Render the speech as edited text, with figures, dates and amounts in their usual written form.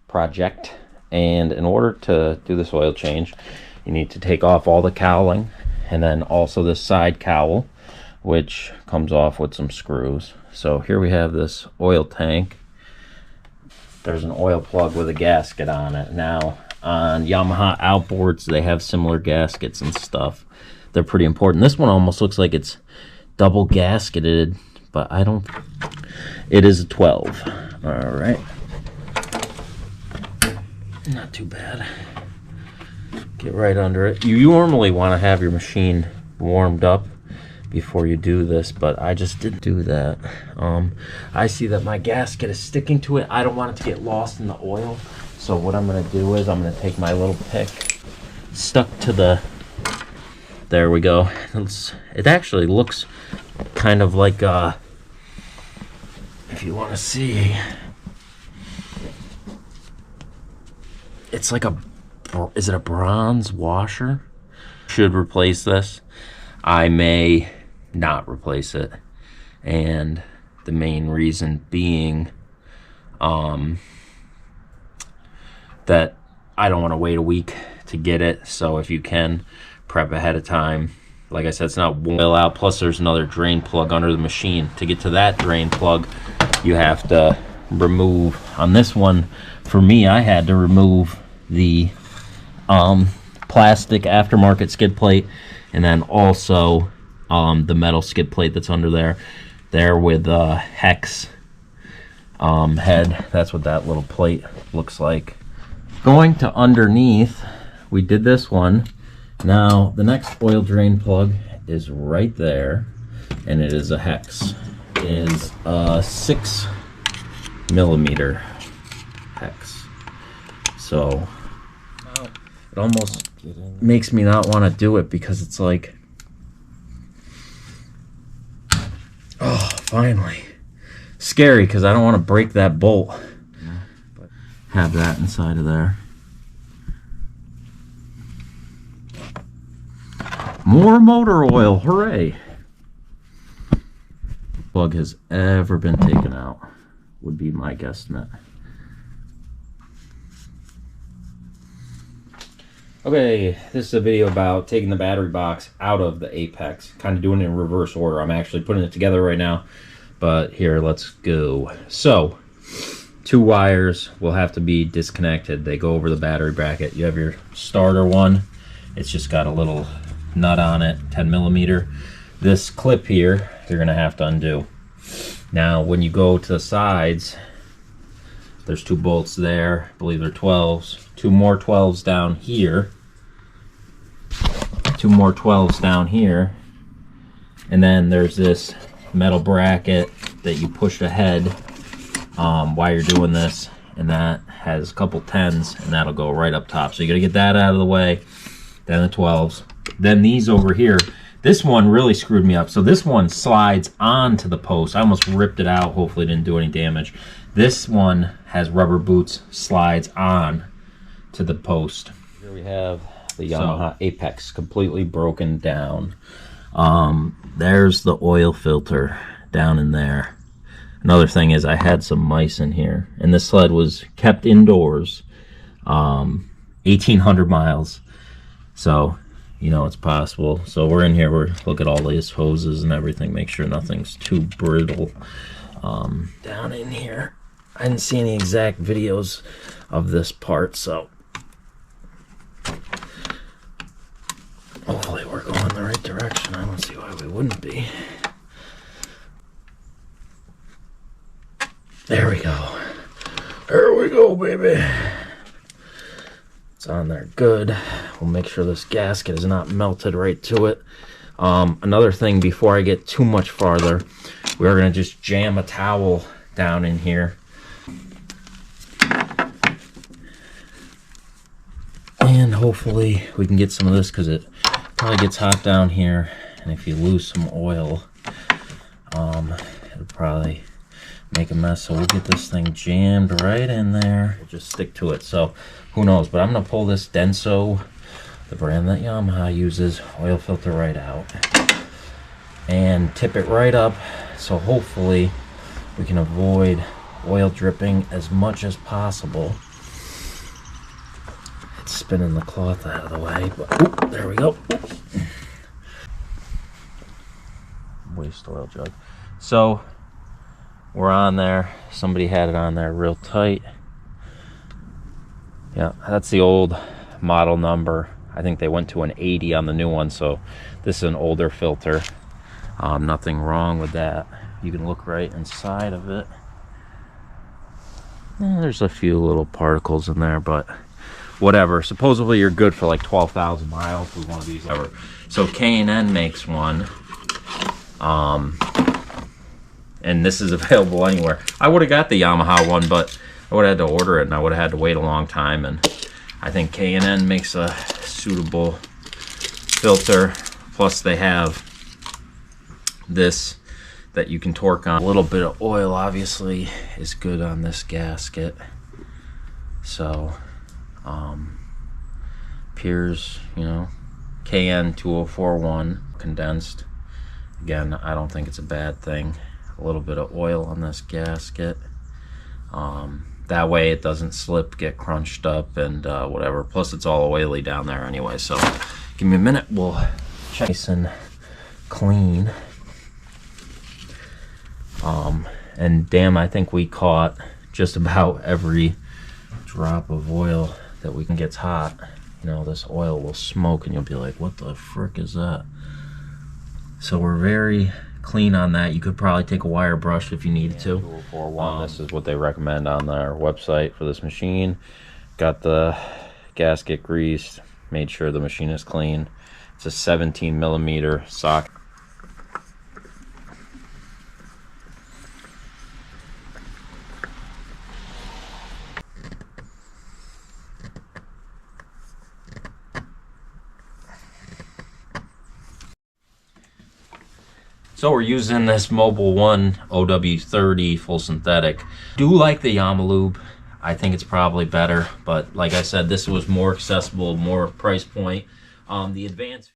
project. And in order to do this oil change, you need to take off all the cowling, and then also this side cowl, which comes off with some screws. So here we have this oil tank. There's an oil plug with a gasket on it. Now on Yamaha outboards, they have similar gaskets and stuff. They're pretty important. This one almost looks like it's double gasketed, but I don't. It is a 12. All right. Not too bad. Get right under it. You normally want to have your machine warmed up before you do this, but I just didn't do that. I see that my gasket is sticking to it. I don't want it to get lost in the oil. So what I'm going to do is I'm going to take my little pick, stuck to the, there we go. It actually looks kind of like, if you want to see, it's like a, is it a bronze washer? Should replace this. I may not replace it, and the main reason being that I don't want to wait a week to get it. So if you can prep ahead of time, like I said, it's not oil out, plus there's another drain plug under the machine. To get to that drain plug, you have to remove, on this one for me, I had to remove the plastic aftermarket skid plate, and then also the metal skid plate that's under there with hex head. That's what that little plate looks like. Going to underneath, we did this one. Now the next oil drain plug is right there, and it is a hex. It is a 6mm hex. So it almost makes me not want to do it, because it's like, oh, finally. Scary, because I don't want to break that bolt. But have that inside of there. More motor oil, hooray! Plug has ever been taken out, would be my guesstimate. Okay, this is a video about taking the battery box out of the Apex, kind of doing it in reverse order. I'm actually putting it together right now, but here, let's go. So, 2 wires will have to be disconnected. They go over the battery bracket. You have your starter one. It's just got a little nut on it, 10mm. This clip here, you're gonna have to undo. Now, when you go to the sides, there's 2 bolts there. I believe they're 12s. 2 more 12s down here. 2 more 12s down here. And then there's this metal bracket that you push ahead while you're doing this. And that has a couple 10s, and that'll go right up top. So you gotta get that out of the way. Then the 12s. Then these over here. This one really screwed me up. So this one slides onto the post. I almost ripped it out. Hopefully it didn't do any damage. This one has rubber boots, slides on to the post. Here we have the Yamaha Apex completely broken down. There's the oil filter down in there. Another thing is I had some mice in here, and this sled was kept indoors 1,800 miles. So, you know, it's possible. So we're in here, we're look at all these hoses and everything, make sure nothing's too brittle. Down in here, I didn't see any exact videos of this part, so hopefully we're going the right direction. I don't see why we wouldn't be. There we go. There we go, baby. It's on there good. We'll make sure this gasket is not melted right to it. Another thing before I get too much farther, we're going to just jam a towel down in here. And hopefully we can get some of this, because it probably gets hot down here. And if you lose some oil, it'll probably make a mess. So we'll get this thing jammed right in there. We'll just stick to it. So who knows, but I'm going to pull this Denso, the brand that Yamaha uses, oil filter right out and tip it right up, so hopefully we can avoid oil dripping as much as possible. spinning the cloth out of the way, but oop, there we go. Waste oil jug. So we're on there. Somebody had it on there real tight. Yeah, that's the old model number. I think they went to an 80 on the new one, so this is an older filter. Nothing wrong with that. You can look right inside of it. There's a few little particles in there, but whatever. Supposedly you're good for like 12,000 miles with one of these ever. So K&N makes one. And this is available anywhere. I would have got the Yamaha one, but I would have had to order it, and I would have had to wait a long time. And I think K&N makes a suitable filter. Plus they have this that you can torque on. A little bit of oil obviously is good on this gasket. So Piers, you know, KN 2041 condensed. Again, I don't think it's a bad thing. A little bit of oil on this gasket. That way it doesn't slip, get crunched up, and whatever. Plus it's all oily down there anyway. So give me a minute, we'll check nice and clean. And damn, I think we caught just about every drop of oil that we can. Gets hot, you know, this oil will smoke and you'll be like, what the frick is that? So we're very clean on that. You could probably take a wire brush if you needed to. 2041, this is what they recommend on their website for this machine. Got the gasket greased, made sure the machine is clean. It's a 17 millimeter socket. So we're using this Mobil 1 OW30 full synthetic. Do like the Yamalube. I think it's probably better, but like I said, this was more accessible, more price point. The advanced